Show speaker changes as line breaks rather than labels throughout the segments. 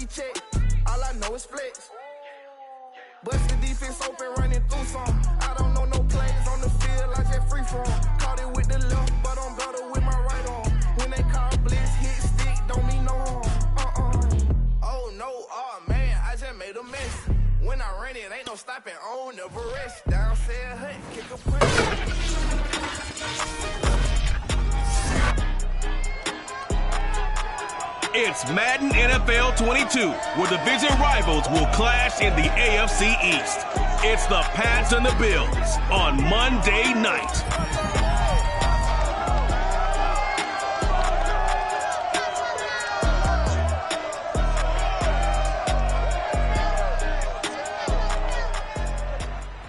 check. All I know is flex. Bust the defense open, running through some. I don't know no plays on the field, I just free from. Caught it with the left, but I'm better with my right arm. When they call blitz, hit stick, don't mean no harm. Oh no, oh man, I just made a mess. When I ran it, ain't no stopping on, never rest. Down said hut, kick a push.
It's Madden NFL 22, where division rivals will clash in the AFC East. It's the Pats and the Bills on Monday night.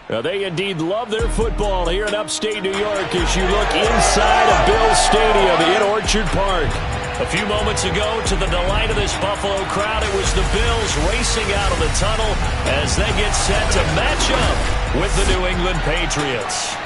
Now, they indeed love their football here in upstate New York as you look inside of Bills Stadium in Orchard Park. A few moments ago, to the delight of this Buffalo crowd, it was the Bills racing out of the tunnel as they get set to match up with the New England Patriots.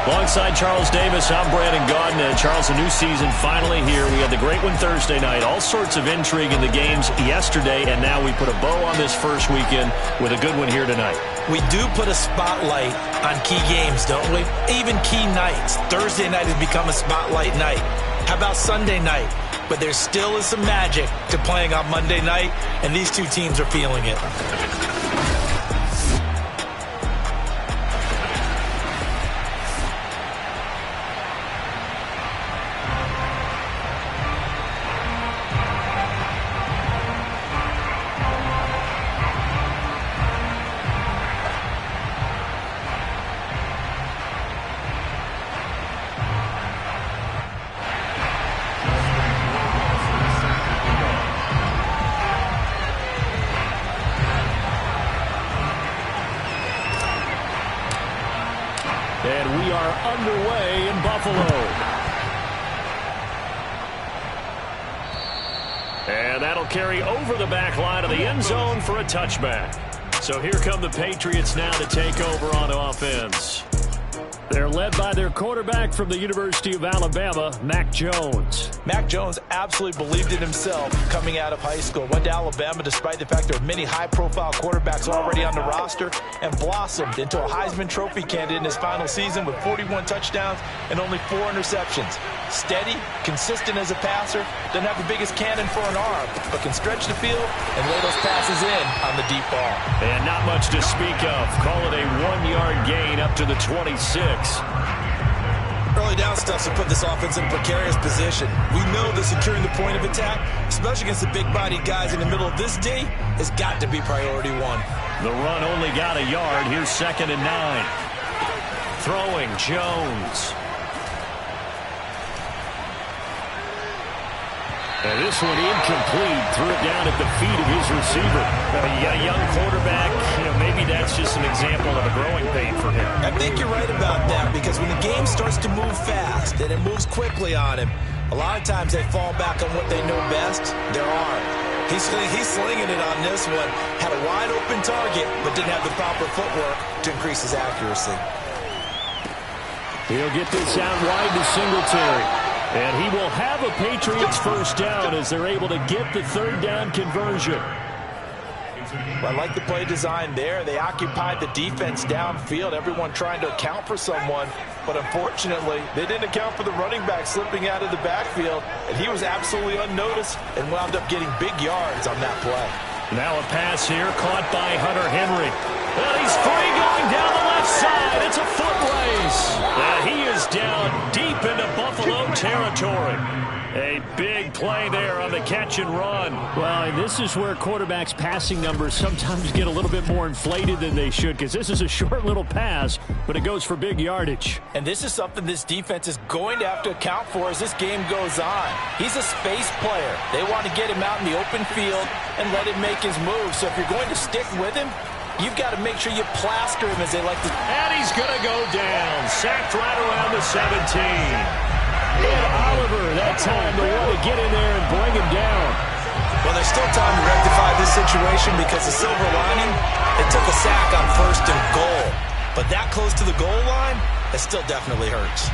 Alongside Charles Davis, I'm Brandon Gaudin. And Charles, a new season finally here. We had the great one Thursday night. All sorts of intrigue in the games yesterday, and now we put a bow on this first weekend with a good one here tonight.
We do put a spotlight on key games, don't we? Even key nights. Thursday night has become a spotlight night. How about Sunday night? But there still is some magic to playing on Monday night, and these two teams are feeling it.
And we are underway in Buffalo. And that'll carry over the back line of the end zone for a touchback. So here come the Patriots now to take over on offense. They're led by their quarterback from the University of Alabama, Mac Jones.
Mac Jones absolutely believed in himself coming out of high school. Went to Alabama despite the fact there were many high-profile quarterbacks already on the roster and blossomed into a Heisman Trophy candidate in his final season with 41 touchdowns and only 4 interceptions. Steady, consistent as a passer, doesn't have the biggest cannon for an arm, but can stretch the field and lay those passes in on the deep ball.
And not much to speak of. Call it a 1-yard gain up to the 26.
Early down stuff to put this offense in a precarious position. We know that securing the point of attack, especially against the big-bodied guys in the middle of this D, has got to be priority one.
The run only got a yard. Here's 2nd and 9. Throwing Jones. And this one incomplete. Threw it down at the feet of his receiver. You got a young quarterback. Maybe that's just an example of a growing pain for him.
I think you're right about that, because when the game starts to move fast and it moves quickly on him, a lot of times they fall back on what they know best, their arm. He's slinging it on this one. Had a wide open target, but didn't have the proper footwork to increase his accuracy.
He'll get this out wide to Singletary. And he will have a Patriots first down as they're able to get the 3rd down conversion.
I like the play design there. They occupied the defense downfield, everyone trying to account for someone. But unfortunately, they didn't account for the running back slipping out of the backfield. And he was absolutely unnoticed and wound up getting big yards on that play.
Now a pass here caught by Hunter Henry. Well, he's free going down the left side. It's a foot race. And he is down deep into Buffalo territory. A big play there on the catch and run. Well, this is where quarterbacks' passing numbers sometimes get a little bit more inflated than they should, because this is a short little pass, but it goes for big yardage.
And this is something this defense is going to have to account for as this game goes on. He's a space player. They want to get him out in the open field and let him make his move. So if you're going to stick with him, you've got to make sure you plaster him, as they like to.
And he's going to go down. Sacked right around the 17. And Oliver, that time, the one to get in there and bring him down.
Well, there's still time to rectify this situation, because the silver lining, they took a sack on 1st and goal. But that close to the goal line, it still definitely hurts.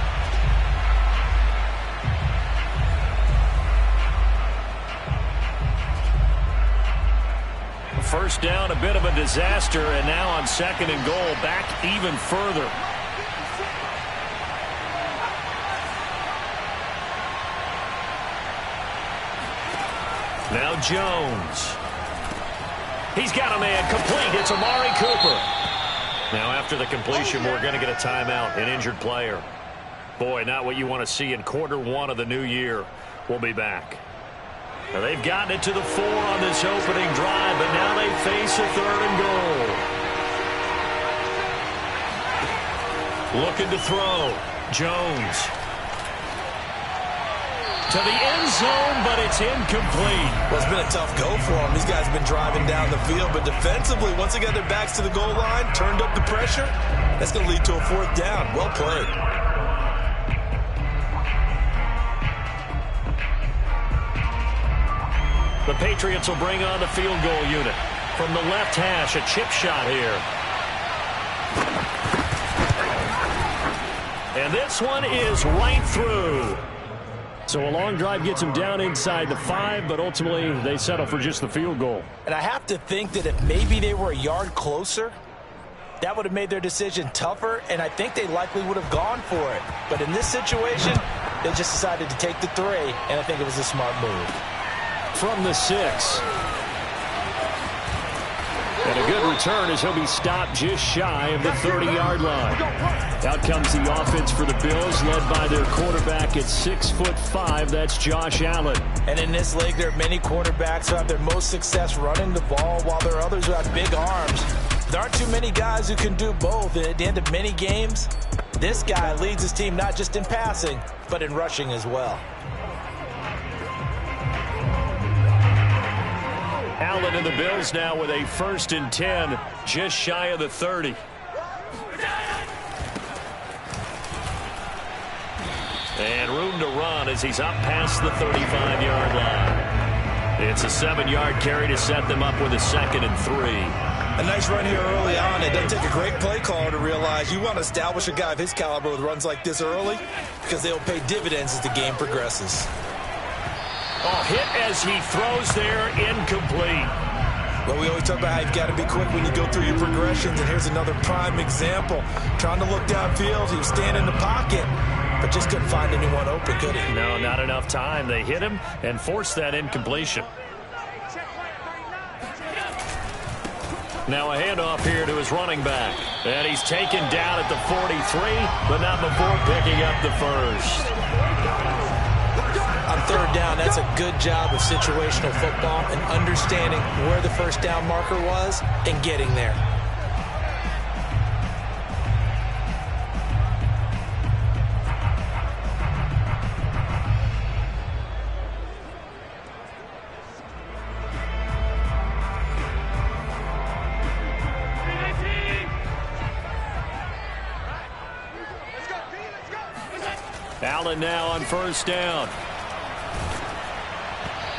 First down, a bit of a disaster, and now on 2nd and goal, back even further. Now Jones. He's got a man complete. It's Amari Cooper. Now after the completion, we're going to get a timeout, an injured player. Boy, not what you want to see in Q1 of the new year. We'll be back. Now they've gotten it to the 4 on this opening drive, but now they face a 3rd and goal. Looking to throw. Jones. To the end zone, but it's incomplete.
Well, it's been a tough go for them. These guys have been driving down the field, but defensively, once they got their backs to the goal line, turned up the pressure, that's going to lead to a 4th down. Well played.
The Patriots will bring on the field goal unit. From the left hash, a chip shot here. And this one is right through. So a long drive gets them down inside the 5, but ultimately they settle for just the field goal.
And I have to think that if maybe they were a yard closer, that would have made their decision tougher, and I think they likely would have gone for it. But in this situation, they just decided to take the 3, and I think it was a smart move.
From the 6. And a good return as he'll be stopped just shy of the 30-yard line. Out comes the offense for the Bills, led by their quarterback at 6'5". That's Josh Allen.
And in this league, there are many quarterbacks who have their most success running the ball, while there are others who have big arms. There aren't too many guys who can do both. And at the end of many games, this guy leads his team not just in passing, but in rushing as well.
Allen and the Bills now with a 1st and 10, just shy of the 30. And room to run as he's up past the 35-yard line. It's a 7-yard carry to set them up with a 2nd and 3.
A nice run here early on. It doesn't take a great play caller to realize you want to establish a guy of his caliber with runs like this early, because they'll pay dividends as the game progresses.
Oh, hit as he throws there, incomplete.
Well, we always talk about how you've got to be quick when you go through your progressions, and here's another prime example. Trying to look downfield, he was standing in the pocket, but just couldn't find anyone open, could he?
No, not enough time. They hit him and forced that incompletion. Now a handoff here to his running back. And he's taken down at the 43, but not before picking up the 1st.
On 3rd down, that's a good job of situational football and understanding where the 1st down marker was and getting there.
Allen now on 1st down.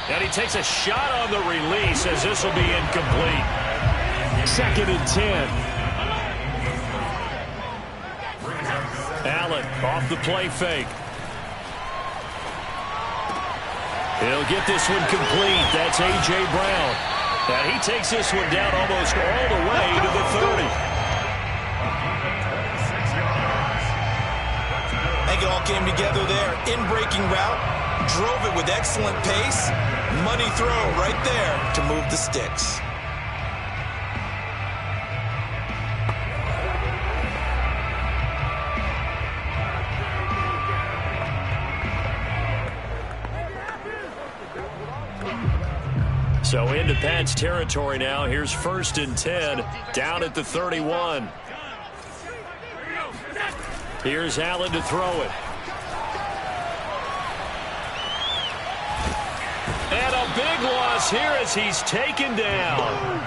And he takes a shot on the release as this will be incomplete. 2nd and 10. Allen off the play fake. He'll get this one complete. That's A.J. Brown. And he takes this one down almost all the way to the 30.
I think it all came together there. In-breaking route. Drove it with excellent pace. Money throw right there to move the sticks.
So into Pats territory now. Here's 1st and 10 down at the 31. Here's Allen to throw it. And a big loss here as he's taken down.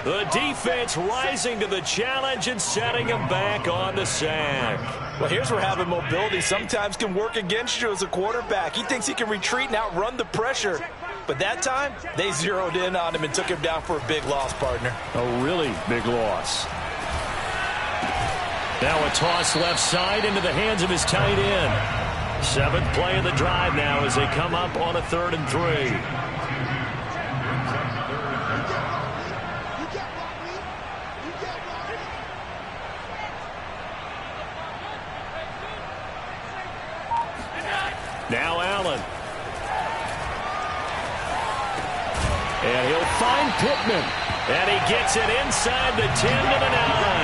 The defense rising to the challenge and setting him back on the sack.
Well, here's where having mobility sometimes can work against you as a quarterback. He thinks he can retreat and outrun the pressure. But that time, they zeroed in on him and took him down for a big loss, partner.
A really big loss. Now a toss left side into the hands of his tight end. 7th play of the drive now as they come up on a 3rd and 3. Now Allen. And he'll find Pittman. And he gets it inside the 10 to the 9.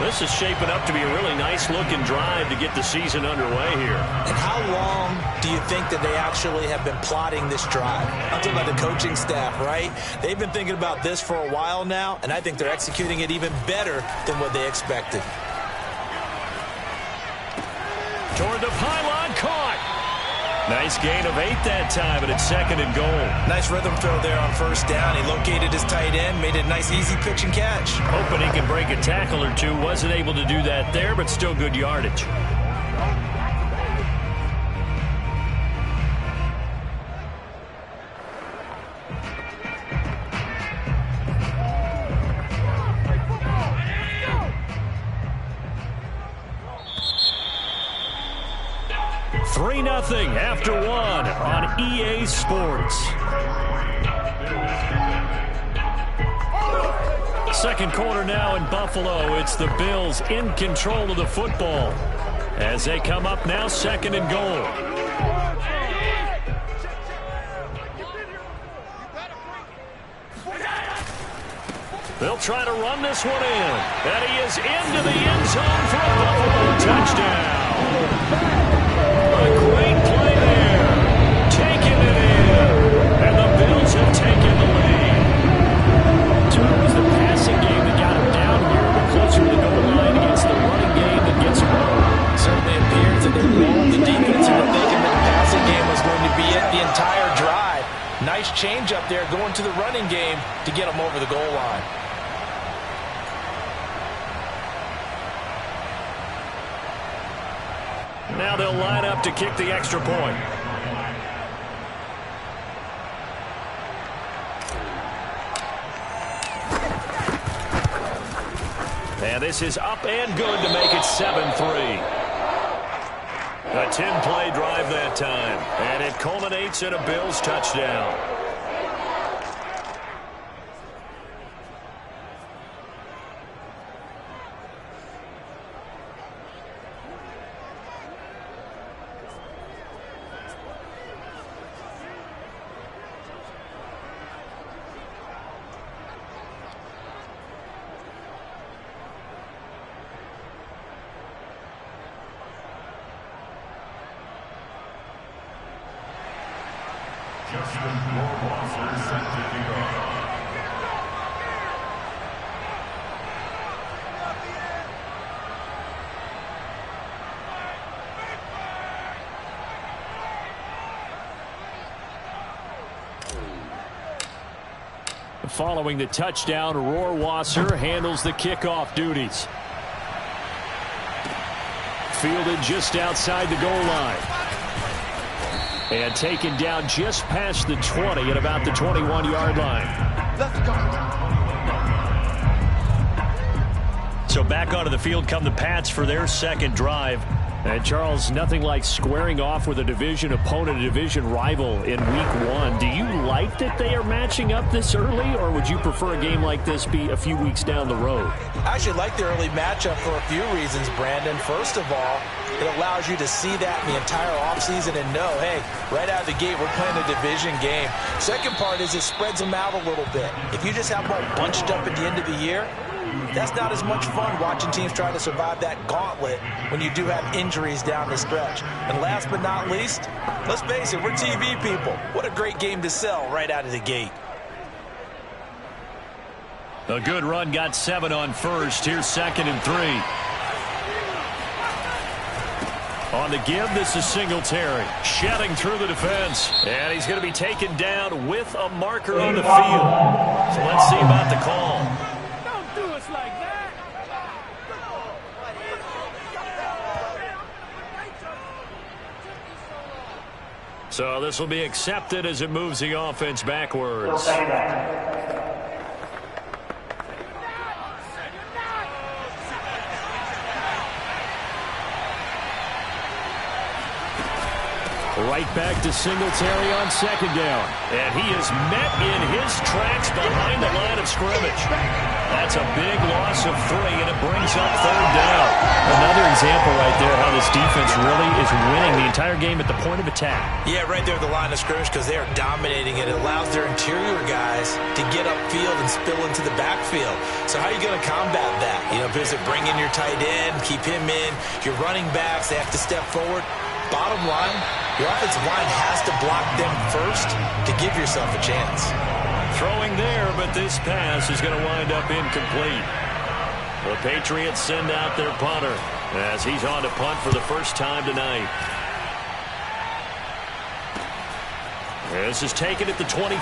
This is shaping up to be a really nice-looking drive to get the season underway here.
And how long do you think that they actually have been plotting this drive? I'm talking about the coaching staff, right? They've been thinking about this for a while now, and I think they're executing it even better than what they expected.
Toward the pylon, caught. Nice gain of 8 that time, and it's 2nd and goal.
Nice rhythm throw there on 1st down. He located his tight end, made it a nice, easy pitch and catch.
Hoping he can break a tackle or two. Wasn't able to do that there, but still good yardage. Nothing after 1 on EA Sports. 2nd quarter now in Buffalo. It's the Bills in control of the football as they come up now 2nd and goal. They'll try to run this one in. And he is into the end zone for a Buffalo touchdown. A great play there. Taking it in. And the Bills have taken the lead. So it was the passing game that got him down here, but closer to the goal line against the running game that gets him home.
Certainly appears that they rolled the defense and were thinking that the passing game was going to be it the entire drive. Nice change up there going to the running game to get them over the goal line.
Now they'll line up to kick the extra point. And this is up and good to make it 7-3. A 10-play drive that time. And it culminates in a Bills touchdown. Following the touchdown, Rohrwasser handles the kickoff duties. Fielded just outside the goal line. And taken down just past the 20 at about the 21-yard line.
Let's go.
So back onto the field come the Pats for their 2nd drive. And Charles, nothing like squaring off with a division opponent, a division rival in week 1. Do you like that they are matching up this early, or would you prefer a game like this be a few weeks down the road?
I actually like the early matchup for a few reasons, Brandon. First of all, it allows you to see that in the entire offseason and know, hey, right out of the gate, we're playing a division game. Second part is it spreads them out a little bit. If you just have them all bunched up at the end of the year, that's not as much fun watching teams try to survive that gauntlet when you do have injuries down the stretch. And last but not least, let's face it, we're TV people. What a great game to sell right out of the gate.
A good run, got 7 on first. Here's 2nd and 3. On the give, this is Singletary. Shedding through the defense. And he's going to be taken down with a marker on the field. So let's see about the call.
Don't do us like that.
So this will be accepted as it moves the offense backwards. Right back to Singletary on second down. And he is met in his tracks behind the line of scrimmage. That's a big loss of 3, and it brings up third down. Another example right there how this defense really is winning the entire game at the point of attack.
Yeah, right there at the line of scrimmage because they are dominating it. It allows their interior guys to get upfield and spill into the backfield. So how are you going to combat that? Visit, bring in your tight end, keep him in. Your running backs, they have to step forward. Bottom line, your offensive line has to block them first to give yourself a chance.
Throwing there, but this pass is going to wind up incomplete. The Patriots send out their punter as he's on to punt for the first time tonight. This is taken at the 23.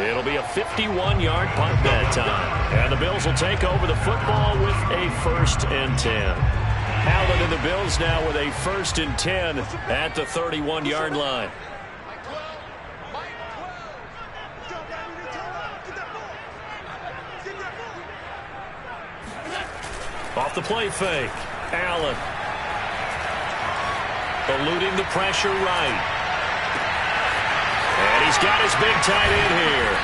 It'll be a 51-yard punt that time. And the Bills will take over the football with a 1st and 10. Allen and the Bills now with a 1st and 10 at the 31-yard line. Off the play fake. Allen. Eluding the pressure right. And he's got his big tight end here.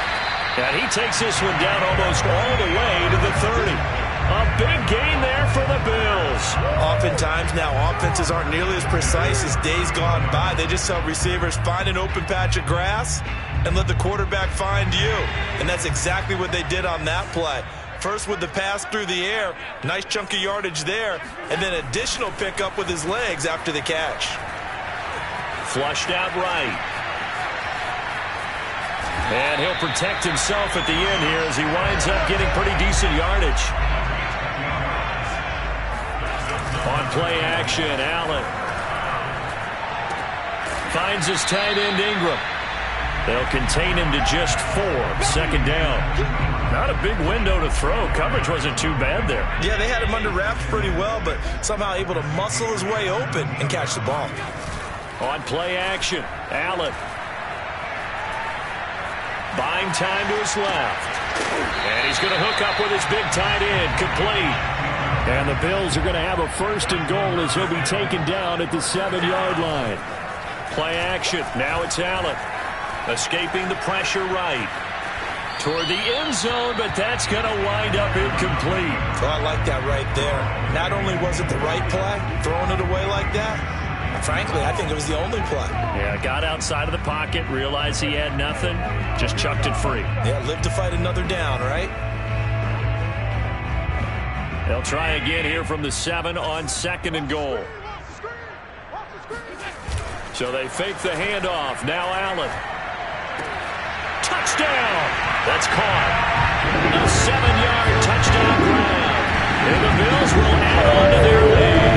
And he takes this one down almost all the way to the 30. A big gain there for the Bills.
Oftentimes now offenses aren't nearly as precise as days gone by. They just tell receivers, find an open patch of grass and let the quarterback find you. And that's exactly what they did on that play. First with the pass through the air, nice chunk of yardage there, and then additional pickup with his legs after the catch.
Flushed out right. And he'll protect himself at the end here as he winds up getting pretty decent yardage. On play action, Allen finds his tight end Ingram. They'll contain him to just 4. Second down. Not a big window to throw. Coverage wasn't too bad there.
Yeah, they had him under wraps pretty well, but somehow able to muscle his way open and catch the ball.
On play action, Allen. Buying time to his left. And he's going to hook up with his big tight end. Complete. And the Bills are going to have a 1st and goal as he'll be taken down at the 7-yard line. Play action. Now it's Allen. Escaping the pressure right. Toward the end zone, but that's going to wind up incomplete.
Oh, I like that right there. Not only was it the right play, throwing it away like that, frankly, I think it was the only play.
Yeah, got outside of the pocket, realized he had nothing, just chucked it free.
Yeah, live to fight another down, right?
They'll try again here from the 7 on 2nd and goal. So they fake the handoff. Now Allen. Touchdown! That's caught. A 7-yard touchdown grab. And the Bills will add on to their lead.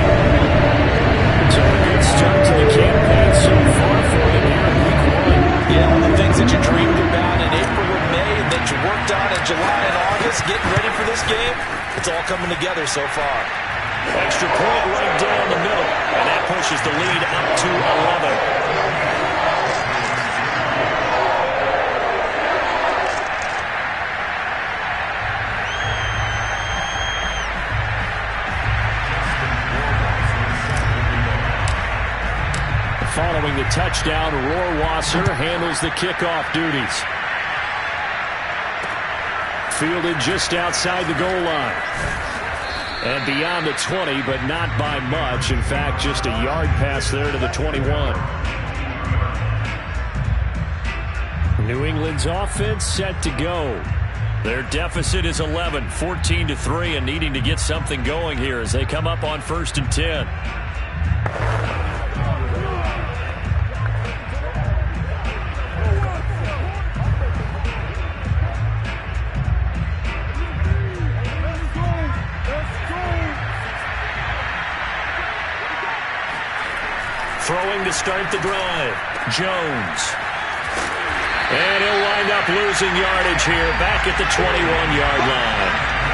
So a good start to the campaign so far for them here in Week 1.
Yeah, all the things that you dreamed about in April and May and that you worked on in July and August, getting ready for this game, it's all coming together so far.
Extra point right down the middle, and that pushes the lead up to 11. Following the touchdown, Rohrwasser handles the kickoff duties. Fielded just outside the goal line. And beyond the 20, but not by much. In fact, just a yard pass there to the 21. New England's offense set to go. Their deficit is 11, 14-3, and needing to get something going here as they come up on 1st and 10. Throwing to start the drive. Jones. And he'll wind up losing yardage here back at the 21-yard line.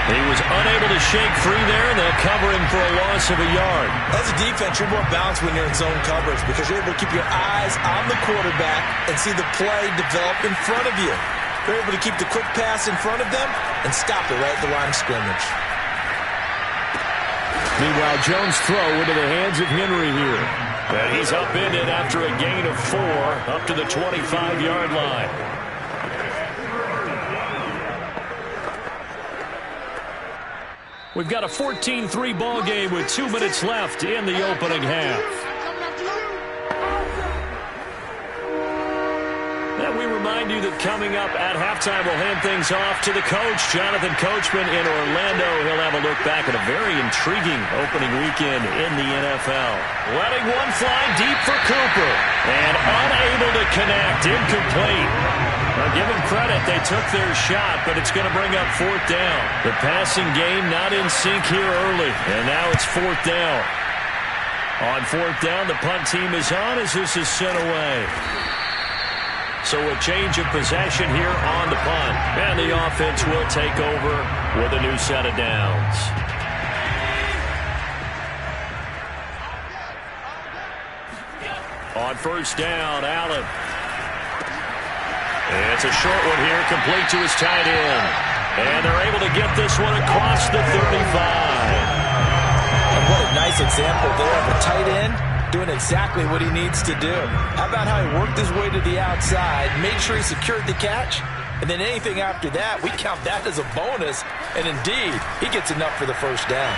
He was unable to shake free there, and they'll cover him for a loss of a yard.
As a defense, you're more balanced when you're in zone coverage because you're able to keep your eyes on the quarterback and see the play develop in front of you. You're able to keep the quick pass in front of them and stop it right at the line of scrimmage.
Meanwhile, Jones' throw into the hands of Henry here. And he's upended after a gain of 4 up to the 25-yard line. We've got a 14-3 ball game with 2 minutes left in the opening half. And we remind you that coming up at halftime, we'll hand things off to the coach, Jonathan Coachman in Orlando. He'll have a look back at a very intriguing opening weekend in the NFL. Letting one fly deep for Cooper. And unable to connect. Incomplete. Now, give them credit. They took their shot, but it's going to bring up 4th down. The passing game not in sync here early. And now it's 4th down. On 4th down, the punt team is on as this is sent away. So a change of possession here on the punt. And the offense will take over with a new set of downs. On 1st down, Allen. It's a short one here, complete to his tight end. And they're able to get this one across the 35.
And what a nice example there of a tight end doing exactly what he needs to do. How about how he worked his way to the outside, made sure he secured the catch, and then anything after that, we count that as a bonus. And indeed, he gets enough for the 1st down.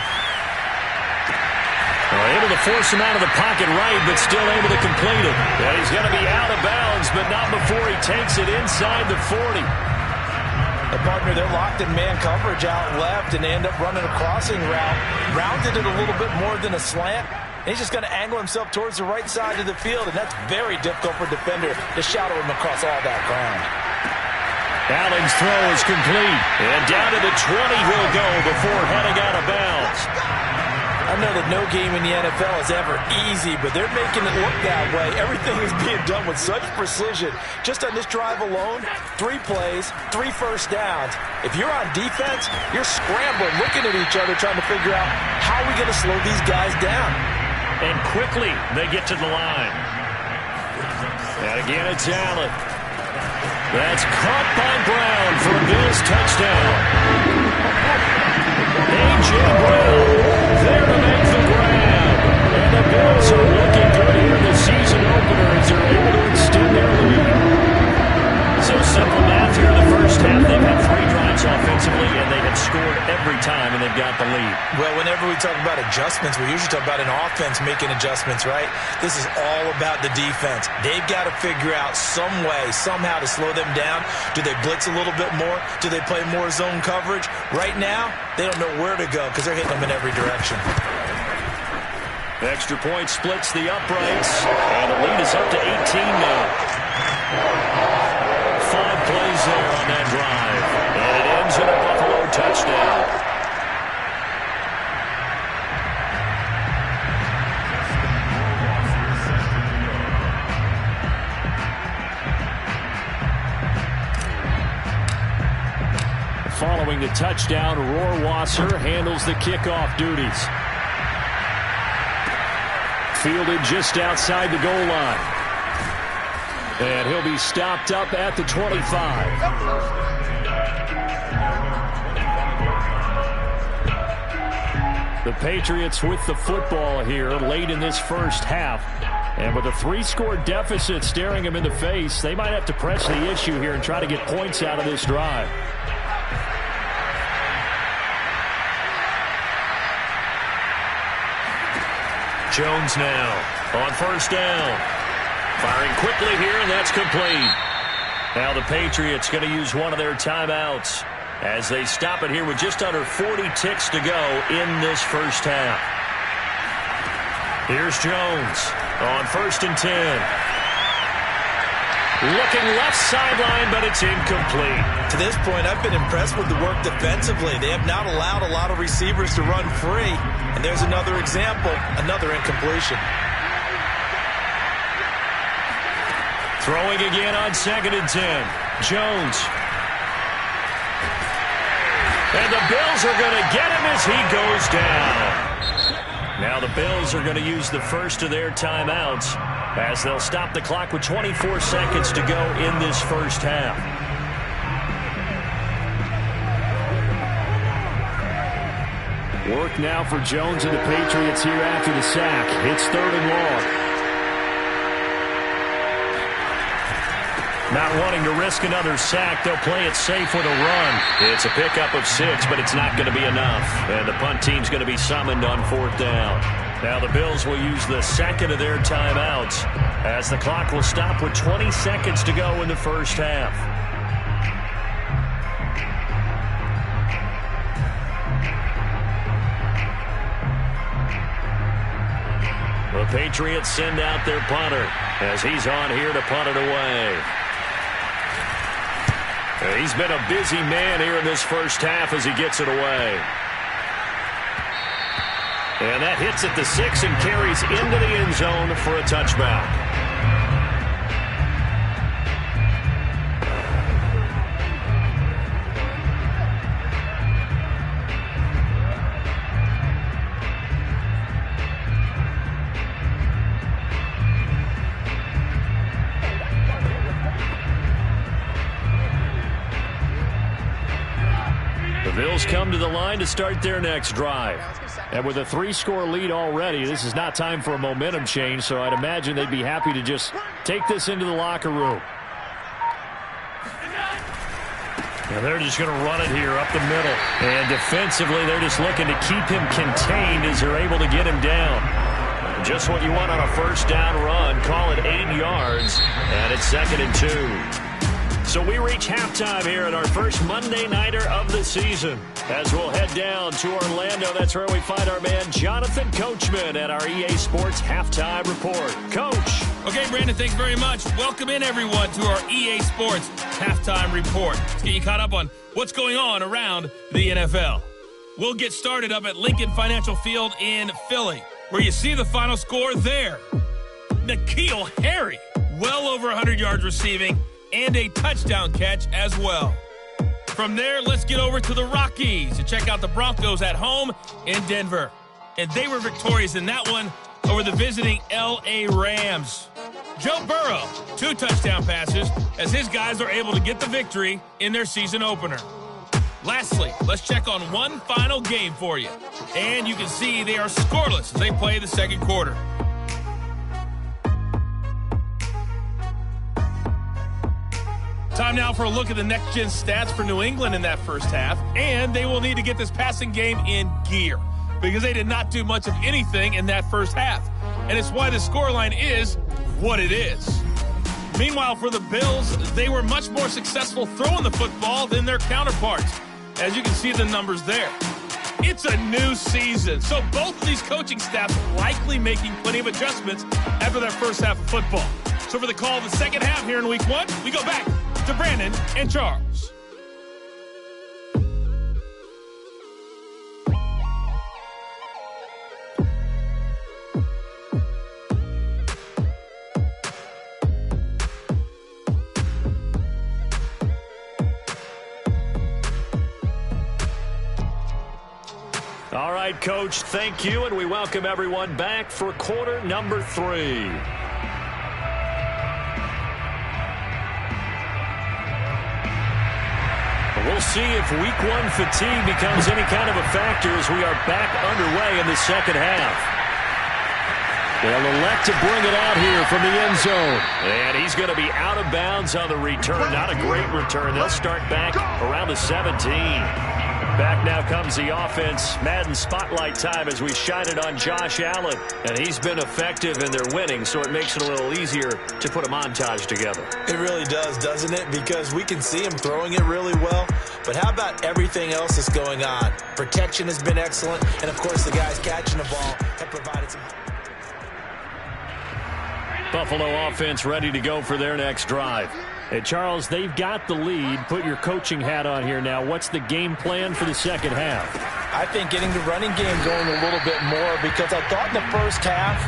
Well, able to force him out of the pocket right, but still able to complete it. And he's going to be out of bounds, but not before he takes it inside the 40.
The partner, they're locked in man coverage out left, and they end up running a crossing route. Rounded it a little bit more than a slant. And he's just going to angle himself towards the right side of the field, and that's very difficult for a defender to shadow him across all that ground.
Allen's throw is complete, and down to the 20 he'll go before heading out of bounds.
I know that no game in the NFL is ever easy, but they're making it look that way. Everything is being done with such precision. Just on this drive alone, 3 plays, 3 1st downs. If you're on defense, you're scrambling, looking at each other, trying to figure out how are we going to slow these guys down.
And quickly they get to the line. And again it's Allen. That's caught by Brown for a Bills touchdown. A.J. Brown there to make the grab. And the Bills are looking good here in the season opener as they're able to extend their lead. So simple math here in the 1st half. They've had 3 drives offensively, and they have scored every time, and they've got the lead.
Well, whenever we talk about adjustments, we usually talk about an offense making adjustments, right? This is all about the defense. They've got to figure out some way, somehow to slow them down. Do they blitz a little bit more? Do they play more zone coverage? Right now, they don't know where to go because they're hitting them in every direction.
Extra point splits the uprights, and the lead is up to 18 now. 5 plays there on that drive, and it ends in a Buffalo touchdown. Following the touchdown, Rohrwasser handles the kickoff duties. Fielded just outside the goal line. And he'll be stopped up at the 25. The Patriots with the football here late in this 1st half. And with a 3-score deficit staring them in the face, they might have to press the issue here and try to get points out of this drive. Jones now on 1st down. Firing quickly here, and that's complete. Now the Patriots going to use one of their timeouts as they stop it here with just under 40 ticks to go in this 1st half. Here's Jones on 1st and 10. Looking left sideline, but it's incomplete.
To this point, I've been impressed with the work defensively. They have not allowed a lot of receivers to run free. And there's another example, another incompletion.
Throwing again on 2nd and 10. Jones. And the Bills are going to get him as he goes down. Now the Bills are going to use the first of their timeouts as they'll stop the clock with 24 seconds to go in this 1st half. Work now for Jones and the Patriots here after the sack. It's 3rd and long. Not wanting to risk another sack, they'll play it safe with a run. It's a pickup of 6, but it's not going to be enough. And the punt team's going to be summoned on 4th down. Now the Bills will use the second of their timeouts as the clock will stop with 20 seconds to go in the first half. The Patriots send out their punter as he's on here to punt it away. He's been a busy man here in this first half as he gets it away. And that hits at the 6 and carries into the end zone for a touchback. The Bills come to the line to start their next drive. And with a 3-score lead already, this is not time for a momentum change, so I'd imagine they'd be happy to just take this into the locker room. And they're just going to run it here up the middle. And defensively, they're just looking to keep him contained as they're able to get him down. Just what you want on a first down run. Call it 8 yards, and it's 2nd and 2. So we reach halftime here at our first Monday Nighter of the season. As we'll head down to Orlando, that's where we find our man Jonathan Coachman at our EA Sports Halftime Report. Coach.
Okay, Brandon, thanks very much. Welcome in, everyone, to our EA Sports Halftime Report. Let's get you caught up on what's going on around the NFL. We'll get started up at Lincoln Financial Field in Philly, where you see the final score there. N'Keal Harry, well over 100 yards receiving, and a touchdown catch as well. From there, let's get over to the Rockies to check out the Broncos at home in Denver. And they were victorious in that one over the visiting L.A. Rams. Joe Burrow, 2 touchdown passes as his guys are able to get the victory in their season opener. Lastly, let's check on one final game for you. And you can see they are scoreless as they play the second quarter. Time now for a look at the next-gen stats for New England in that first half. And they will need to get this passing game in gear because they did not do much of anything in that first half. And it's why the scoreline is what it is. Meanwhile, for the Bills, they were much more successful throwing the football than their counterparts. As you can see the numbers there. It's a new season, so both of these coaching staffs likely making plenty of adjustments after that first half of football. So for the call of the second half here in Week 1, we go back to Brandon and Charles.
All right, Coach, thank you, and we welcome everyone back for quarter number 3. We'll see if Week 1 fatigue becomes any kind of a factor as we are back underway in the second half. They'll elect to bring it out here from the end zone. And he's going to be out of bounds on the return. Not a great return. They'll start back around the 17. Back now comes the offense. Madden spotlight time as we shine it on Josh Allen. And he's been effective and they're winning, so it makes it a little easier to put a montage together.
It really does, doesn't it? Because we can see him throwing it really well. But how about everything else that's going on? Protection has been excellent. And, of course, the guys catching the ball have provided some...
Buffalo offense ready to go for their next drive. Hey, Charles, they've got the lead. Put your coaching hat on here now. What's the game plan for the second half?
I think getting the running game going a little bit more because I thought in the first half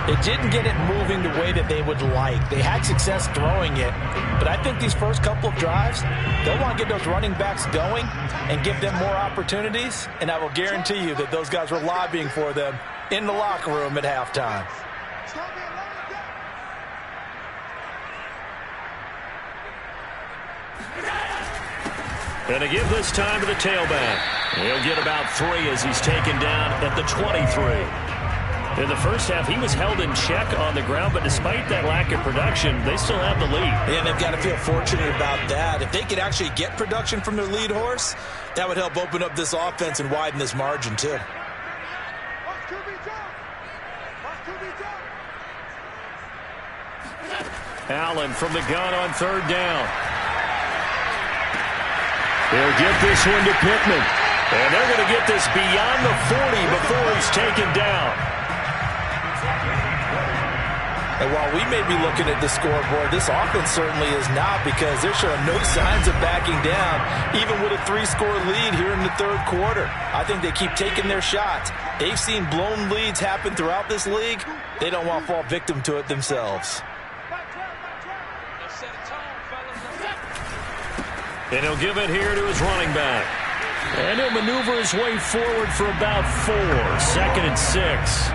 it didn't get it moving the way that they would like. They had success throwing it, but I think these first couple of drives, they'll want to get those running backs going and give them more opportunities, and I will guarantee you that those guys were lobbying for them in the locker room at halftime.
And to give this time to the tailback. He'll get about 3 as he's taken down at the 23. In the first half, he was held in check on the ground, but despite that lack of production, they still have the lead.
And they've got to feel fortunate about that. If they could actually get production from their lead horse, that would help open up this offense and widen this margin, too.
Allen from the gun on 3rd down. They'll get this one to Pittman. And they're going to get this beyond the 40 before he's taken down.
And while we may be looking at the scoreboard, this offense certainly is not, because they're showing no signs of backing down, even with a 3-score lead here in the 3rd quarter. I think they keep taking their shots. They've seen blown leads happen throughout this league. They don't want to fall victim to it themselves.
And he'll give it here to his running back. And he'll maneuver his way forward for about 4. 2nd and 6.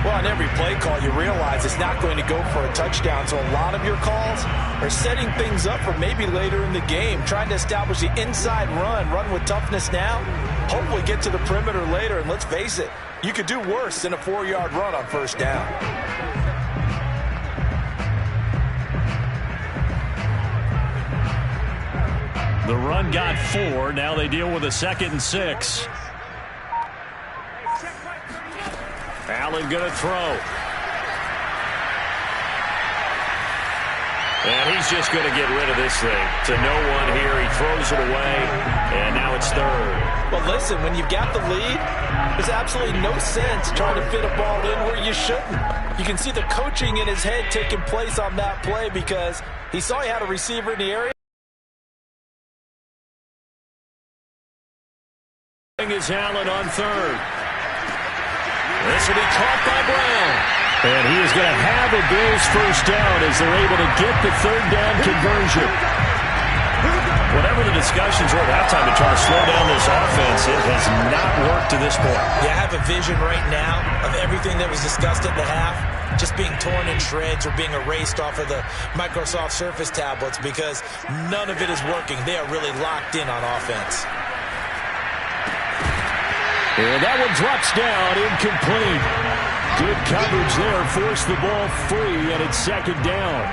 Well, on every play call, you realize it's not going to go for a touchdown. So a lot of your calls are setting things up for maybe later in the game, trying to establish the inside run with toughness now, hopefully get to the perimeter later. And let's face it, you could do worse than a 4-yard run on 1st down.
The run got 4. Now they deal with a 2nd and 6. Allen going to throw. And he's just going to get rid of this thing. To no one here. He throws it away. And now it's 3rd.
Well, listen, when you've got the lead, there's absolutely no sense trying to fit a ball in where you shouldn't. You can see the coaching in his head taking place on that play, because he saw he had a receiver in the area.
Is Allen on 3rd. This will be caught by Brown. And he is going to have a Bills 1st down as they're able to get the 3rd down conversion. Whatever the discussions were at halftime to try to slow down this offense, it has not worked to this point.
Yeah, I have a vision right now of everything that was discussed at the half just being torn in shreds or being erased off of the Microsoft Surface tablets, because none of it is working. They are really locked in on offense.
And that one drops down, incomplete. Good coverage there, forced the ball free, and it's 2nd down.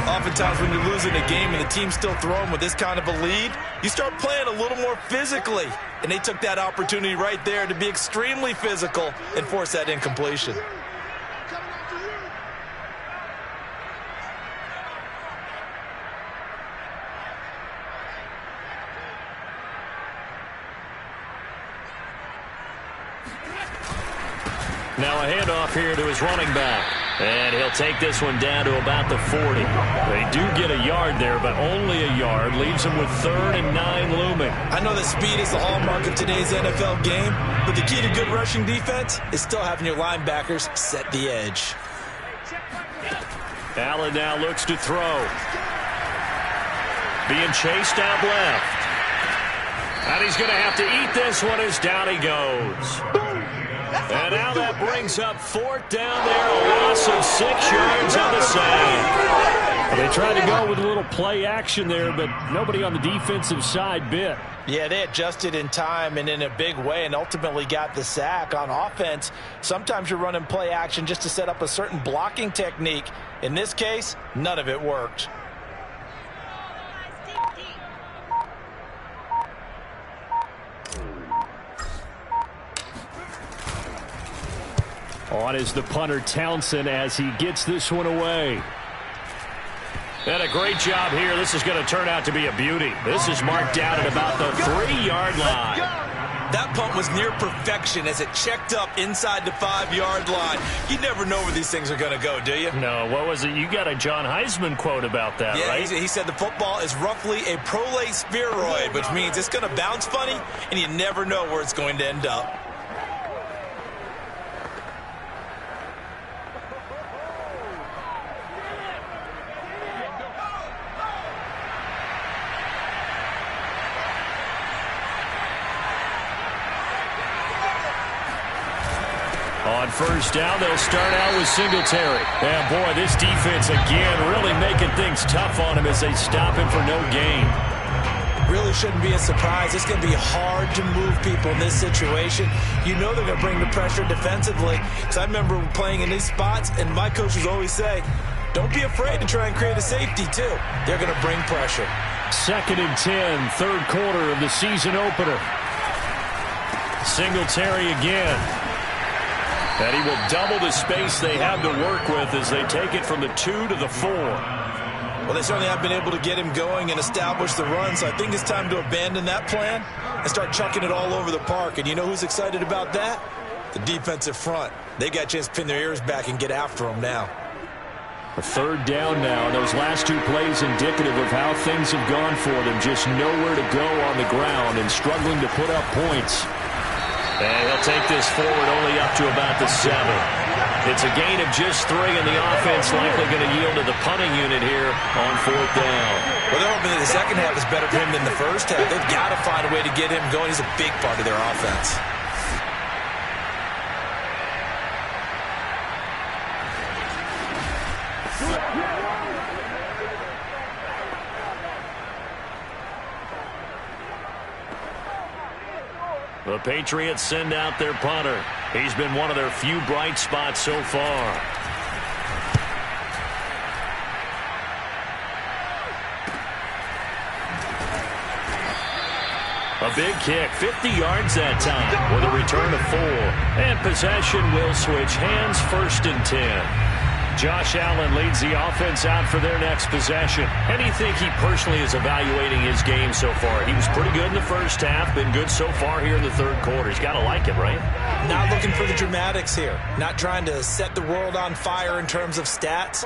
Oftentimes when you're losing a game and the team's still throwing with this kind of a lead, you start playing a little more physically. And they took that opportunity right there to be extremely physical and force that incompletion.
Now a handoff here to his running back. And he'll take this one down to about the 40. They do get a yard there, but only a yard. Leaves them with 3rd and 9 looming.
I know that speed is the hallmark of today's NFL game, but the key to good rushing defense is still having your linebackers set the edge.
Allen now looks to throw. Being chased out left. And he's going to have to eat this one as down he goes. And now that brings up 4th down there, a loss of 6 yards on the save. Well, they tried to go with a little play action there, but nobody on the defensive side bit.
Yeah, they adjusted in time and in a big way and ultimately got the sack. On offense, sometimes you're running play action just to set up a certain blocking technique. In this case, none of it worked.
On is the punter Townsend as he gets this one away. And a great job here. This is going to turn out to be a beauty. This is marked down at about the 3-yard line.
That punt was near perfection as it checked up inside the 5-yard line. You never know where these things are going to go, do you?
No, what was it? You got a John Heisman quote about that, right?
Yeah, he said the football is roughly a prolate spheroid, which means it's going to bounce funny, and you never know where it's going to end up.
On 1st down, they'll start out with Singletary. And boy, this defense again really making things tough on him as they stop him for no gain.
really shouldn't be a surprise. It's going to be hard to move people in this situation. You know they're going to bring the pressure defensively. Because I remember playing in these spots, and my coaches always say, don't be afraid to try and create a safety, too. They're going to bring pressure.
2nd and 10, third quarter of the season opener. Singletary again. And he will double the space they have to work with as they take it from the 2 to the 4.
Well, they certainly have been able to get him going and establish the run, so I think it's time to abandon that plan and start chucking it all over the park. And you know who's excited about that? The defensive front. They got a chance to pin their ears back and get after him now.
A 3rd down now. Those last 2 plays indicative of how things have gone for them. Just nowhere to go on the ground and struggling to put up points. And he'll take this forward only up to about the 7. It's a gain of just 3, and the offense likely going to yield to the punting unit here on 4th down.
Well, they're hoping that the second half is better for him than the first half. They've got to find a way to get him going. He's a big part of their offense.
The Patriots send out their punter. He's been one of their few bright spots so far. A big kick, 50 yards that time with a return of 4. And possession will switch hands, 1st and 10. Josh Allen leads the offense out for their next possession. How do you think he personally is evaluating his game so far? He was pretty good in the first half, been good so far here in the 3rd quarter. He's got to like it, right?
Not looking for the dramatics here. Not trying to set the world on fire in terms of stats.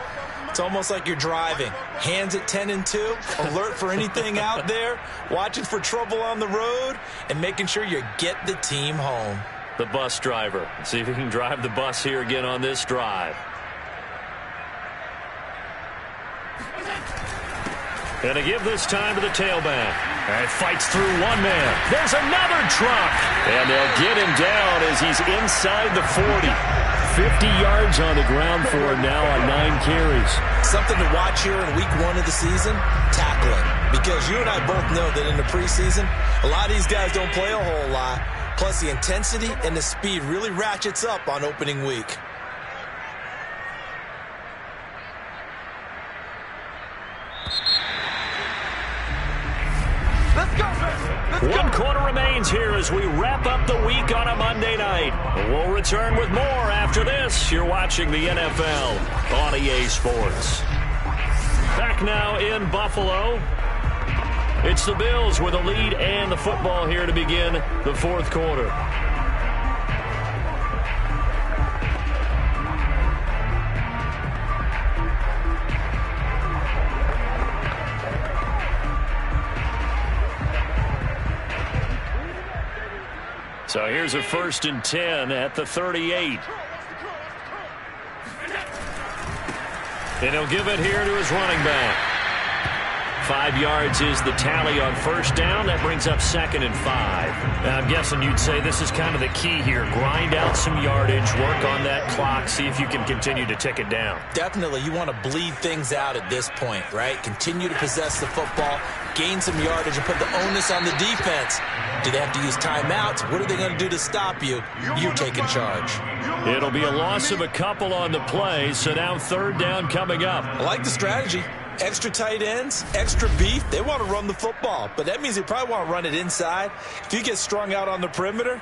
It's almost like you're driving. Hands at 10 and 2, alert for anything out there, watching for trouble on the road, and making sure you get the team home.
The bus driver. See if he can drive the bus here again on this drive. And to give this time to the tailback. And fights through one man. There's another truck. And they'll get him down as he's inside the 40. 50 yards on the ground for him now on 9 carries.
Something to watch here in week 1 of the season, tackling. Because you and I both know that in the preseason, a lot of these guys don't play a whole lot. Plus the intensity and the speed really ratchets up on opening week.
One quarter remains here as we wrap up the week on a Monday night. We'll return with more after this. You're watching the NFL on EA Sports. Back now in Buffalo. It's the Bills with a lead and the football here to begin the 4th quarter. So here's a 1st and 10 at the 38. And he'll give it here to his running back. 5 yards is the tally on 1st down. That brings up 2nd and 5. Now, I'm guessing you'd say this is kind of the key here. Grind out some yardage, work on that clock, see if you can continue to tick it down.
Definitely. You want to bleed things out at this point, right? Continue to possess the football, gain some yardage, and put the onus on the defense. Do they have to use timeouts? What are they going to do to stop you? You're taking charge.
It'll be a loss of a couple on the play, so now 3rd down coming up.
I like the strategy. Extra tight ends, extra beef. They want to run the football, but that means they probably want to run it inside. If you get strung out on the perimeter,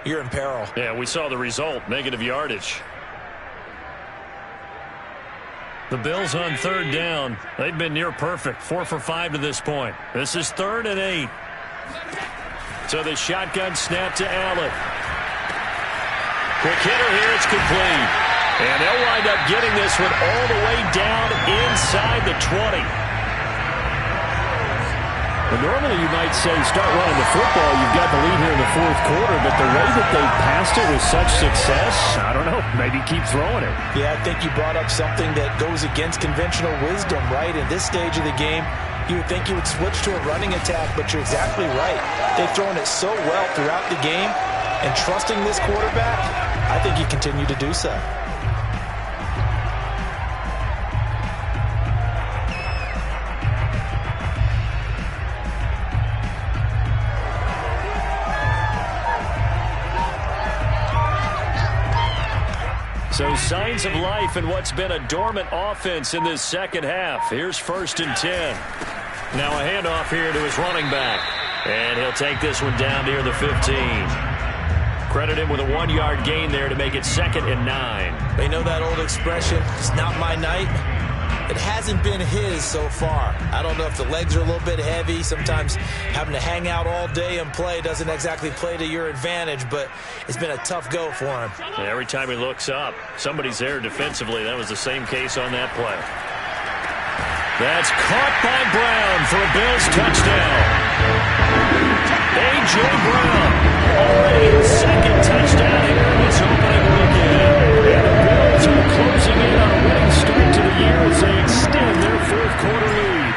you're in peril.
Yeah, we saw the result, negative yardage. The Bills on 3rd down. They've been near perfect, 4 for 5 to this point. This is 3rd and 8. So the shotgun snap to Allen. Quick hitter here, it's complete. And they'll wind up getting this one all the way down inside the 20. Well, normally you might say start running the football. You've got the lead here in the 4th quarter, but the way that they passed it with such success, I don't know, maybe keep throwing it.
Yeah, I think you brought up something that goes against conventional wisdom, right? In this stage of the game, you would think you would switch to a running attack, but you're exactly right. They've thrown it so well throughout the game, and trusting this quarterback, I think you continue to do so.
So signs of life in what's been a dormant offense in this second half. Here's 1st and 10. Now a handoff here to his running back. And he'll take this one down near the 15. Credit him with a 1-yard gain there to make it 2nd and 9.
They know that old expression, it's not my night. It hasn't been his so far. I don't know if the legs are a little bit heavy. Sometimes having to hang out all day and play doesn't exactly play to your advantage, but it's been a tough go for him.
And every time he looks up, somebody's there defensively. That was the same case on that play. That's caught by Brown for a Bills touchdown. A.J. Brown, already his 2nd touchdown here in this opening weekend. And the Bills are closing in on a winning start to the year as they extend their 4th quarter lead.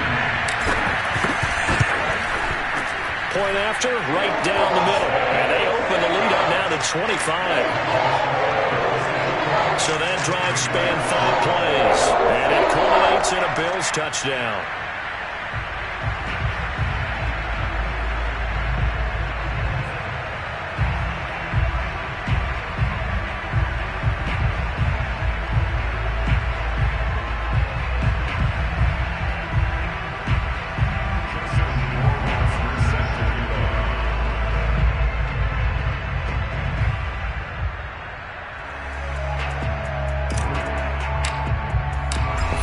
Point after, right down the middle. And they open the lead up now to 25. So that drive spanned 5 plays, and it culminates in a Bills touchdown.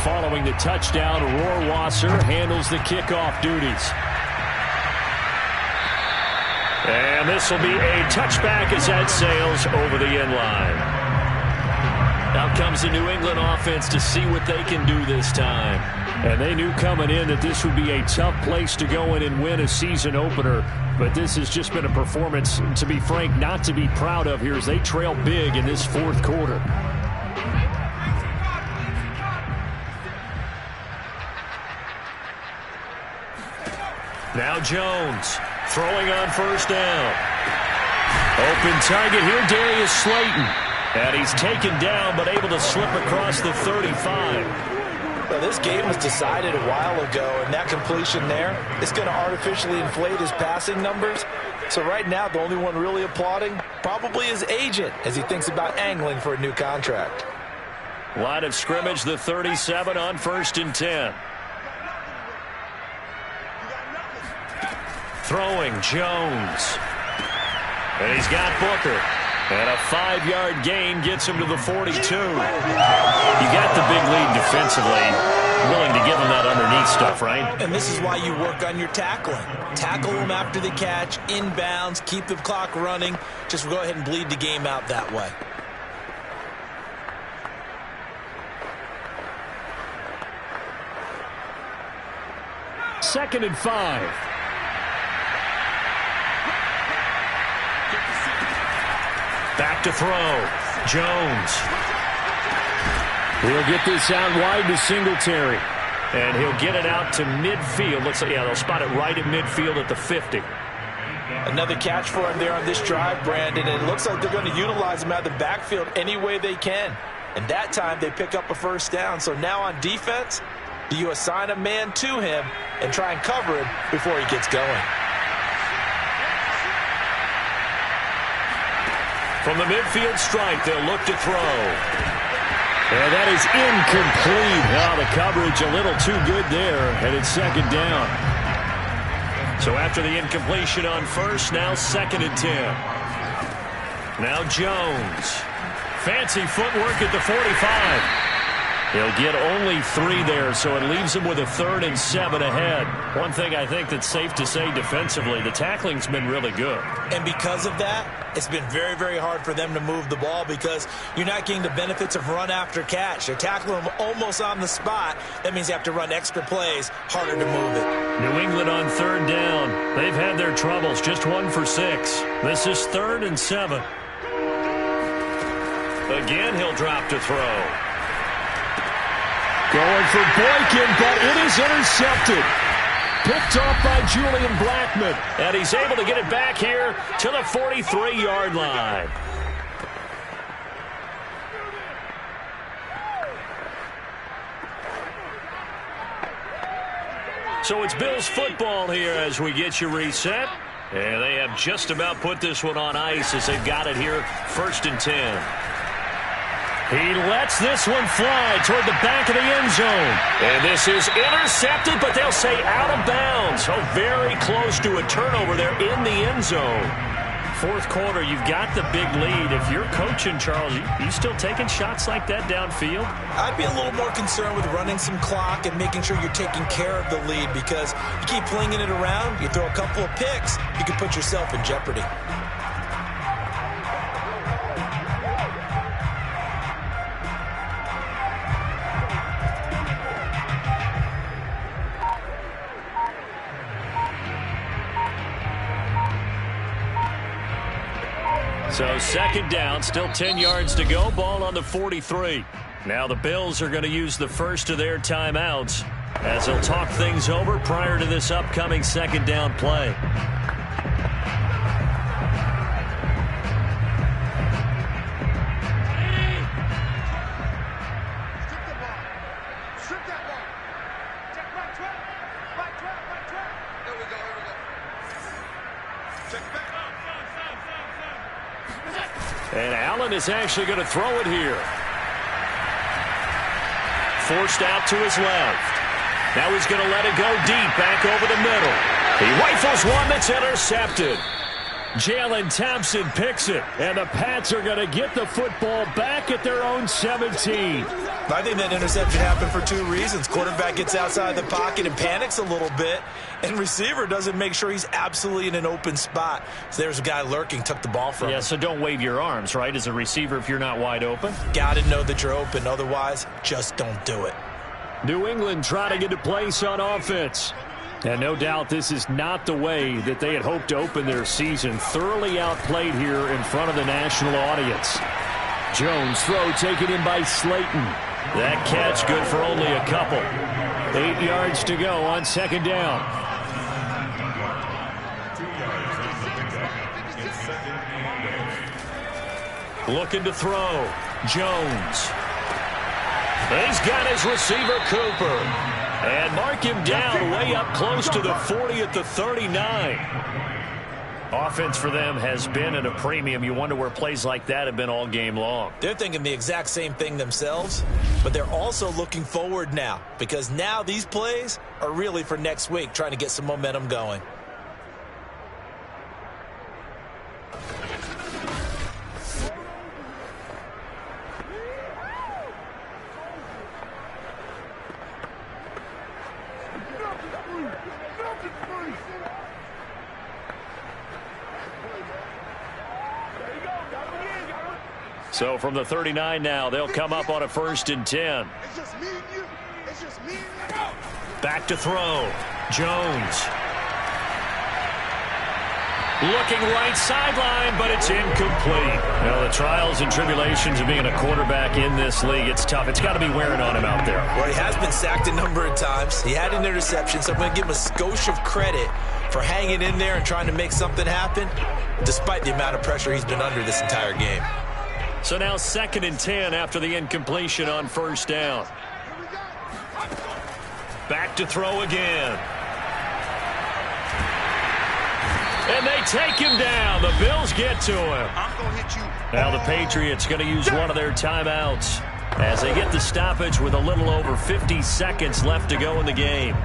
Following the touchdown, Rohrwasser handles the kickoff duties. And this will be a touchback as that sails over the end line. Out comes the New England offense to see what they can do this time. And they knew coming in that this would be a tough place to go in and win a season opener. But this has just been a performance, to be frank, not to be proud of here as they trail big in this 4th quarter. Now Jones throwing on 1st down. Open target here, Darius Slayton. And he's taken down but able to slip across the 35.
Well, this game was decided a while ago, and that completion there is going to artificially inflate his passing numbers. So right now, the only one really applauding probably his agent as he thinks about angling for a new contract.
Line of scrimmage, the 37 on 1st and 10. Throwing, Jones. And he's got Booker. And a 5-yard gain gets him to the 42. You got the big lead defensively. Willing to give him that underneath stuff, right?
And this is why you work on your tackling. Tackle them after the catch, inbounds, keep the clock running. Just go ahead and bleed the game out that way.
Second and 5. Back to throw. Jones. He'll get this out wide to Singletary. And he'll get it out to midfield. Looks like, yeah, they'll spot it right at midfield at the 50.
Another catch for him there on this drive, Brandon. And it looks like they're going to utilize him out of the backfield any way they can. And that time they pick up a 1st down. So now on defense, do you assign a man to him and try and cover him before he gets going?
From the midfield stripe, they'll look to throw. And that is incomplete. Now the coverage a little too good there, and it's 2nd down. So after the incompletion on 1st, now 2nd and 10. Now Jones. Fancy footwork at the 45. He'll get only 3 there, so it leaves him with a 3rd and 7 ahead. One thing I think that's safe to say defensively, the tackling's been really good.
And because of that, it's been very, very hard for them to move the ball because you're not getting the benefits of run after catch. They're tackling them almost on the spot. That means you have to run extra plays, harder to move it.
New England on 3rd down. They've had their troubles, just 1 for 6. This is 3rd and 7. Again, he'll drop to throw. Going for Boykin, but it is intercepted. Picked off by Julian Blackmon. And he's able to get it back here to the 43-yard line. So it's Bills football here as we get you reset. And they have just about put this one on ice as they've got it here, 1st and 10. He lets this one fly toward the back of the end zone. And this is intercepted, but they'll say out of bounds. So very close to a turnover there in the end zone. Fourth quarter, you've got the big lead. If you're coaching, Charles, you still taking shots like that downfield?
I'd be a little more concerned with running some clock and making sure you're taking care of the lead, because you keep flinging it around, you throw a couple of picks, you can put yourself in jeopardy.
So second down, still 10 yards to go, ball on the 43. Now the Bills are going to use the first of their timeouts as they'll talk things over prior to this upcoming second down play. And Allen is actually going to throw it here. Forced out to his left. Now he's going to let it go deep, back over the middle. He rifles one that's intercepted. Jalen Thompson picks it, and the Pats are going to get the football back at their own 17.
I think that interception happened for two reasons. Quarterback gets outside the pocket and panics a little bit, and receiver doesn't make sure he's absolutely in an open spot. So there's a guy lurking, took the ball from him.
Yeah, so don't wave your arms, right, as a receiver if you're not wide open.
Got to know that you're open. Otherwise, just don't do it.
New England trying to get a place on offense. And no doubt this is not the way that they had hoped to open their season. Thoroughly outplayed here in front of the national audience. Jones throw taken in by Slayton. That catch good for only a couple. 8 yards to go on second down. Looking to throw. Jones. He's got his receiver, Cooper. And mark him down way up close to the 40 at the 39. Offense for them has been at a premium. You wonder where plays like that have been all game long.
They're thinking the exact same thing themselves, but they're also looking forward now, because now these plays are really for next week, trying to get some momentum going.
So from the 39 now, they'll come up on a 1st and 10. Back to throw. Jones. Looking right sideline, but it's incomplete. Now, the trials and tribulations of being a quarterback in this league, it's tough. It's got to be wearing on him out there.
Well, he has been sacked a number of times. He had an interception, so I'm going to give him a skosh of credit for hanging in there and trying to make something happen, despite the amount of pressure he's been under this entire game.
So now 2nd and 10 after the incompletion on 1st down. Back to throw again. And they take him down. The Bills get to him. Now the Patriots going to use one of their timeouts as they get the stoppage with a little over 50 seconds left to go in the game.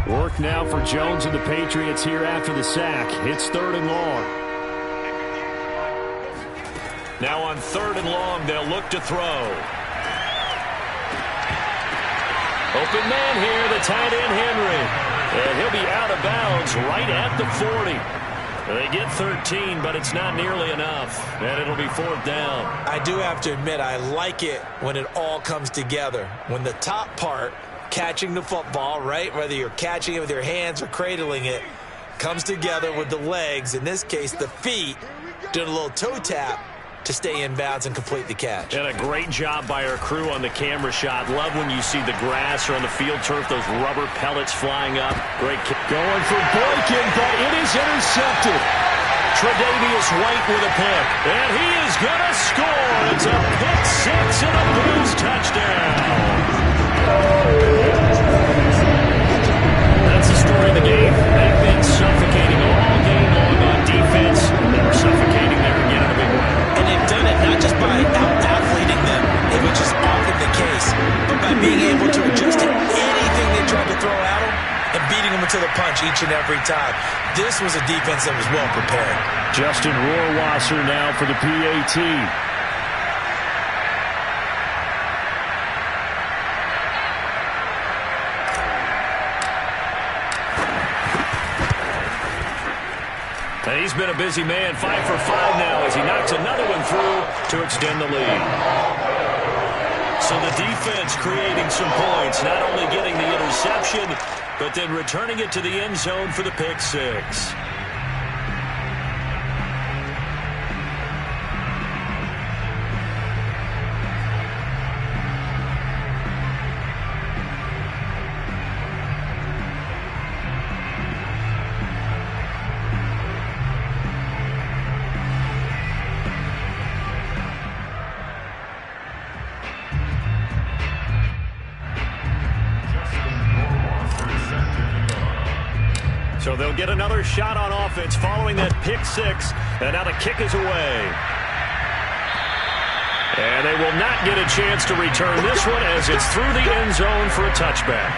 Work now for Jones and the Patriots here after the sack. It's 3rd and long. Now on 3rd and long, they'll look to throw. Open man here, the tight end Henry. And he'll be out of bounds right at the 40. They get 13, but it's not nearly enough. And it'll be 4th down.
I do have to admit, I like it when it all comes together. When the top part, catching the football, right, whether you're catching it with your hands or cradling it, comes together with the legs, in this case the feet, doing a little toe tap to stay in bounds and complete the catch.
And a great job by our crew on the camera shot. Love when you see the grass or on the field turf, those rubber pellets flying up. Great kick. Going for Boykin, but it is intercepted. Tre'Davious White with a pick, and he is going to score. It's a pick six and a Bills touchdown.
punch each and every time. This was a defense that was well prepared.
Justin Rohrwasser now for the PAT. And he's been a busy man, 5 for 5 now as he knocks another one through to extend the lead. So the defense creating some points, not only getting the interception, but then returning it to the end zone for the pick six. So they'll get another shot on offense following that pick six. And now the kick is away. And they will not get a chance to return this one as it's through the end zone for a touchback.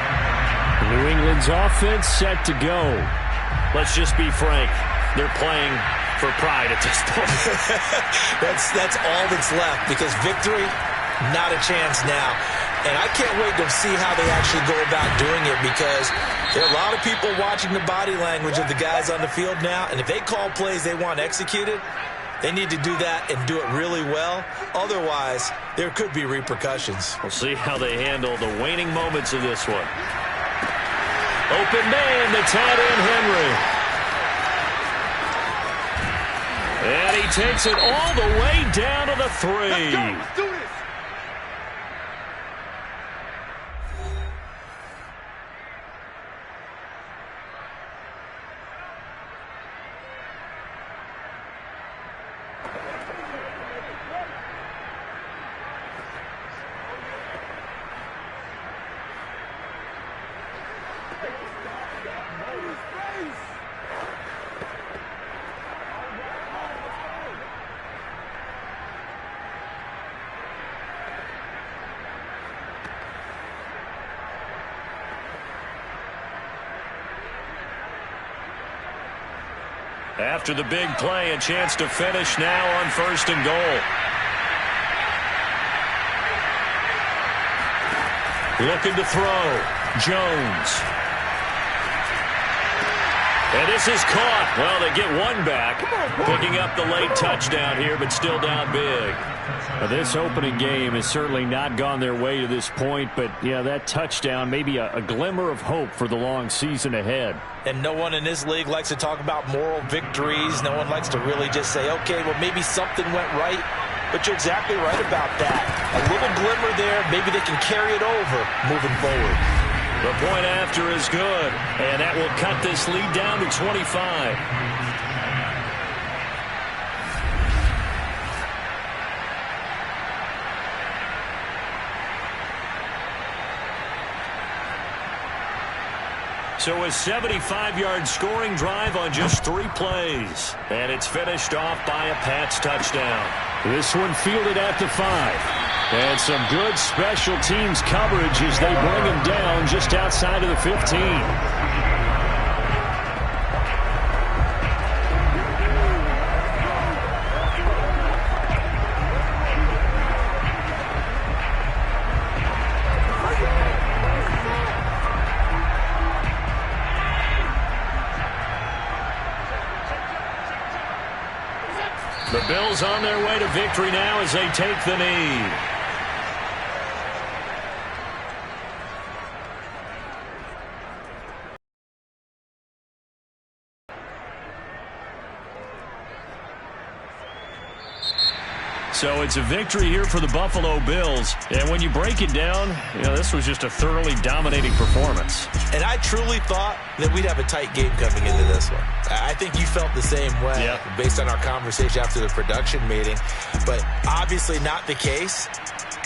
New England's offense set to go. Let's just be frank. They're playing for pride at this point.
That's all that's left because victory, not a chance now. And I can't wait to see how they actually go about doing it because there are a lot of people watching the body language of the guys on the field now. And if they call plays they want executed, they need to do that and do it really well. Otherwise, there could be repercussions.
We'll see how they handle the waning moments of this one. Open man to tight end Henry. And he takes it all the way down to the 3. After the big play, a chance to finish now on 1st and goal. Looking to throw. Jones. And this is caught. Well, they get one back. Picking up the late touchdown here, but still down big. Now, this opening game has certainly not gone their way to this point, but, yeah, that touchdown may be a glimmer of hope for the long season ahead.
And no one in this league likes to talk about moral victories. No one likes to really just say, okay, well, maybe something went right. But you're exactly right about that. A little glimmer there. Maybe they can carry it over moving forward.
The point after is good, and that will cut this lead down to 25. So a 75-yard scoring drive on just 3 plays. And it's finished off by a Pats touchdown. This one fielded at the 5. And some good special teams coverage as they bring him down just outside of the 15. The Bills on their way to victory now as they take the knee. So it's a victory here for the Buffalo Bills. And when you break it down, this was just a thoroughly dominating performance.
And I truly thought that we'd have a tight game coming into this one. I think you felt the same way based on our conversation after the production meeting. But obviously not the case.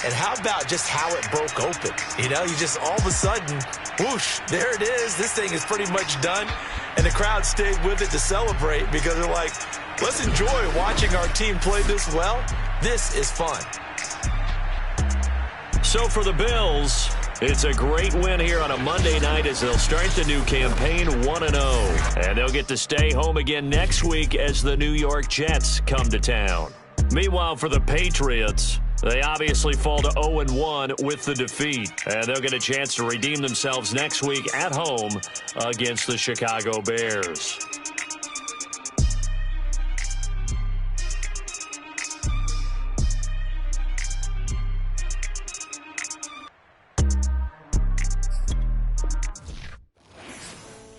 And how about just how it broke open? You just all of a sudden, whoosh, there it is. This thing is pretty much done. And the crowd stayed with it to celebrate because they're like, let's enjoy watching our team play this well. This is fun.
So for the Bills, It's a great win here on a Monday night as they'll start the new campaign 1-0. And they'll get to stay home again next week as the New York Jets come to town. Meanwhile, for the Patriots, they obviously fall to 0-1 with the defeat. And they'll get a chance to redeem themselves next week at home against the Chicago Bears.